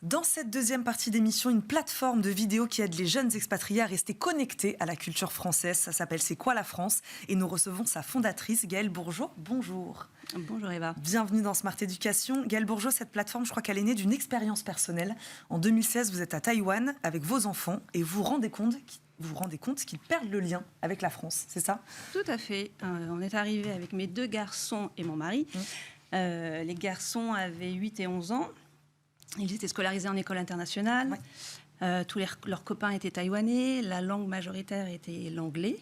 Dans cette deuxième partie d'émission, une plateforme de vidéos qui aide les jeunes expatriés à rester connectés à la culture française. Ça s'appelle C'est quoi la France ? Et nous recevons sa fondatrice, Gaëlle Bourgeot. Bonjour. Bonjour Eva. Bienvenue dans Smart Éducation. Gaëlle Bourgeot, cette plateforme, je crois qu'elle est née d'une expérience personnelle. En 2016, vous êtes à Taïwan avec vos enfants et vous vous rendez compte qu'ils perdent le lien avec la France, c'est ça ? Tout à fait. On est arrivé avec mes deux garçons et mon mari. Les garçons avaient 8 et 11 ans. Ils étaient scolarisés en école internationale. Ouais. Tous leurs copains étaient taïwanais. La langue majoritaire était l'anglais.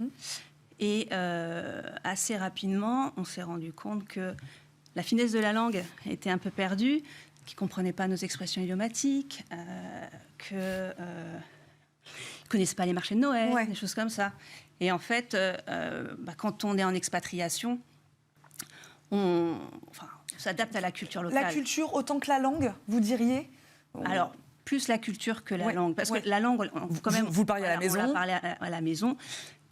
Et assez rapidement, on s'est rendu compte que la finesse de la langue était un peu perdue, qu'ils ne comprenaient pas nos expressions idiomatiques, qu'ils ne connaissaient pas les marchés de Noël, des choses comme ça. Et en fait, quand on est en expatriation, on s'adapte à la culture locale. La culture autant que la langue, vous diriez ? Alors, plus la culture que la langue. Parce que la langue, quand même... Vous parlez à la maison. On la parlait à la maison.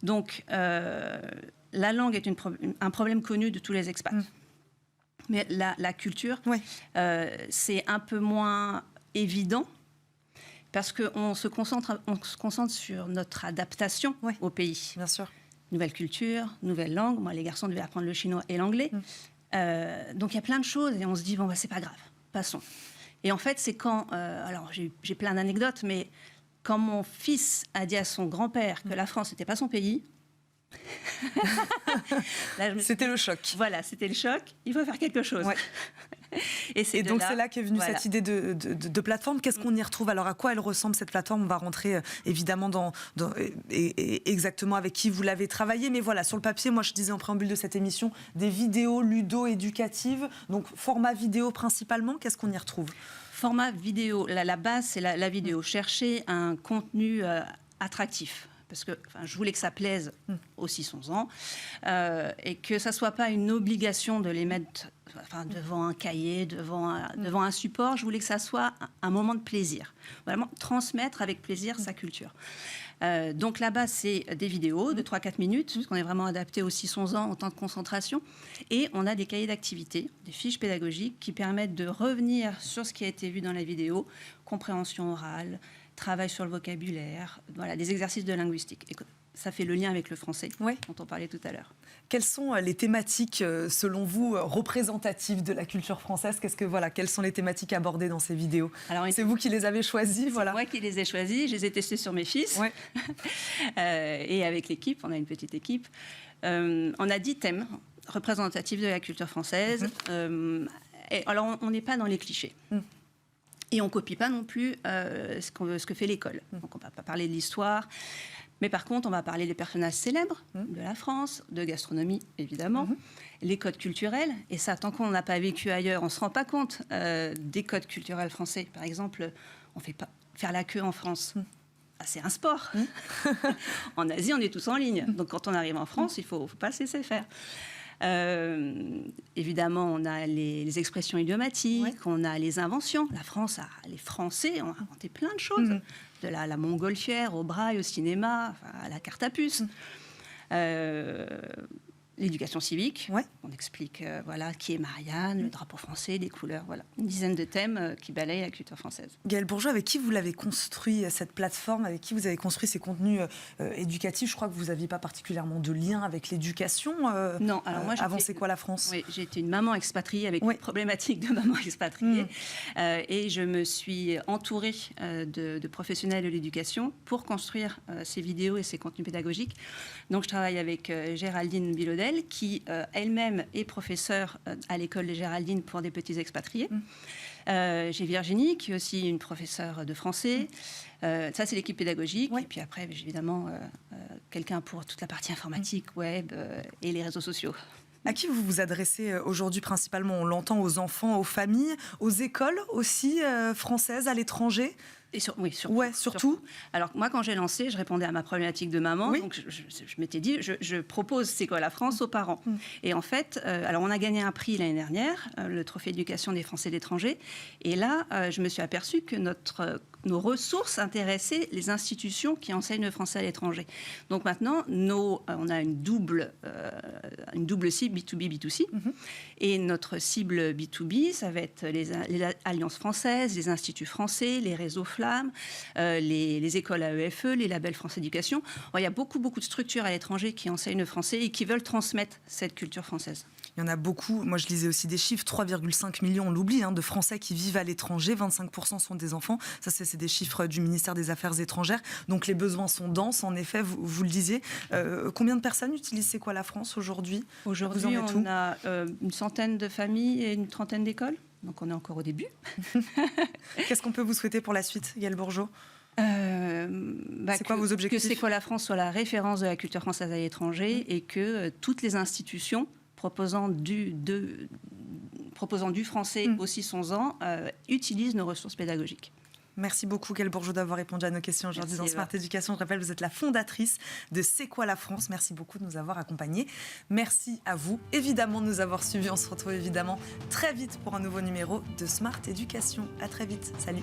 Donc, la langue est un problème connu de tous les expats. Mais la culture, c'est un peu moins évident parce qu'on se concentre sur notre adaptation au pays. Bien sûr. Nouvelle culture, nouvelle langue. Moi, les garçons devaient apprendre le chinois et l'anglais. Donc, il y a plein de choses et on se dit, bon, c'est pas grave, passons. Et en fait, c'est quand... alors, j'ai plein d'anecdotes, mais quand mon fils a dit à son grand-père que la France n'était pas son pays... Là, c'était le choc. Voilà, c'était le choc. Il faut faire quelque chose. Ouais. Et donc, c'est là qu'est venue cette idée de plateforme. Qu'est-ce qu'on y retrouve ? Alors, à quoi elle ressemble, cette plateforme ? On va rentrer, évidemment, et exactement avec qui vous l'avez travaillée. Mais voilà, sur le papier, moi, je disais en préambule de cette émission, des vidéos ludo-éducatives. Donc, format vidéo principalement. Qu'est-ce qu'on y retrouve ? Format vidéo. La base, c'est la vidéo. Chercher un contenu attractif. Parce que je voulais que ça plaise aux 6-11 ans et que ça ne soit pas une obligation de les mettre devant un cahier, devant un support. Je voulais que ça soit un moment de plaisir. Vraiment transmettre avec plaisir sa culture. Donc là-bas, c'est des vidéos de 3-4 minutes, parce qu'on est vraiment adapté aux 6-11 ans en temps de concentration. Et on a des cahiers d'activité, des fiches pédagogiques qui permettent de revenir sur ce qui a été vu dans la vidéo, compréhension orale, travail sur le vocabulaire, voilà, des exercices de linguistique. Et ça fait le lien avec le français dont on parlait tout à l'heure. Quelles sont les thématiques, selon vous, représentatives de la culture française ? Quelles sont les thématiques abordées dans ces vidéos ? C'est vous qui les avez choisies, C'est moi qui les ai choisies. Je les ai testées sur mes fils. Et avec l'équipe, on a une petite équipe. On a 10 thèmes représentatifs de la culture française. Alors, on n'est pas dans les clichés. Et on ne copie pas non plus ce que fait l'école. Donc, on ne va pas parler de l'histoire. Mais par contre, on va parler des personnages célèbres de la France, de gastronomie, évidemment, les codes culturels. Et ça, tant qu'on n'a pas vécu ailleurs, on ne se rend pas compte des codes culturels français. Par exemple, on ne fait pas faire la queue en France. C'est un sport. En Asie, on est tous en ligne. Donc, quand on arrive en France, il ne faut pas se laisser faire. Évidemment, on a les expressions idiomatiques, on a les inventions. Les Français ont inventé plein de choses, de la montgolfière au braille, au cinéma, à la carte à puce. L'éducation civique, on explique qui est Marianne, le drapeau français, les couleurs, une dizaine de thèmes qui balayent la culture française. Gaëlle Bourgeot, avec qui vous l'avez construit, cette plateforme, avec qui vous avez construit ces contenus éducatifs ? Je crois que vous n'aviez pas particulièrement de lien avec l'éducation. Non, alors moi, avant C'est quoi la France ? Oui, j'ai été une maman expatriée avec une problématique de maman expatriée. Et je me suis entourée de professionnels de l'éducation pour construire ces vidéos et ces contenus pédagogiques. Donc, je travaille avec Géraldine Bilodel, qui elle-même est professeure à l'école de Géraldine pour des petits expatriés. J'ai Virginie, qui est aussi une professeure de français. Ça, c'est l'équipe pédagogique. Et puis après, évidemment, quelqu'un pour toute la partie informatique, web et les réseaux sociaux. À qui vous vous adressez aujourd'hui principalement ? On l'entend aux enfants, aux familles, aux écoles aussi françaises à l'étranger ? Surtout. Alors, moi, quand j'ai lancé, je répondais à ma problématique de maman. Donc, je m'étais dit, je propose C'est quoi la France aux parents. Et en fait, alors, on a gagné un prix l'année dernière, le Trophée d'éducation des Français de l'étranger. Et là, je me suis aperçue que notre nos ressources intéressaient les institutions qui enseignent le français à l'étranger. Donc maintenant, on a une double cible B2B, B2C. Et notre cible B2B, ça va être les alliances françaises, les instituts français, les réseaux Flammes, les écoles AEFE, les labels France Éducation. Il y a beaucoup de structures à l'étranger qui enseignent le français et qui veulent transmettre cette culture française. Il y en a beaucoup. Moi, je lisais aussi des chiffres. 3,5 millions, on l'oublie, de Français qui vivent à l'étranger. 25% sont des enfants. Ça, c'est des chiffres du ministère des Affaires étrangères. Donc, les besoins sont denses. En effet, vous le disiez. Combien de personnes utilisent C'est quoi la France aujourd'hui ? Aujourd'hui, on a une centaine de familles et une trentaine d'écoles. Donc, on est encore au début. Qu'est-ce qu'on peut vous souhaiter pour la suite, Yael Bourgeaud ? C'est quoi vos objectifs ? Que C'est quoi la France soit la référence de la culture française à l'étranger et que toutes les institutions proposant du français aussi 11 ans utilisent nos ressources pédagogiques. Merci beaucoup, Yael Bourgeaud, d'avoir répondu à nos questions aujourd'hui dans Smart Éducation. Je rappelle, vous êtes la fondatrice de C'est quoi la France ? Merci beaucoup de nous avoir accompagnés. Merci à vous, évidemment, de nous avoir suivis. On se retrouve évidemment très vite pour un nouveau numéro de Smart Éducation. À très vite. Salut.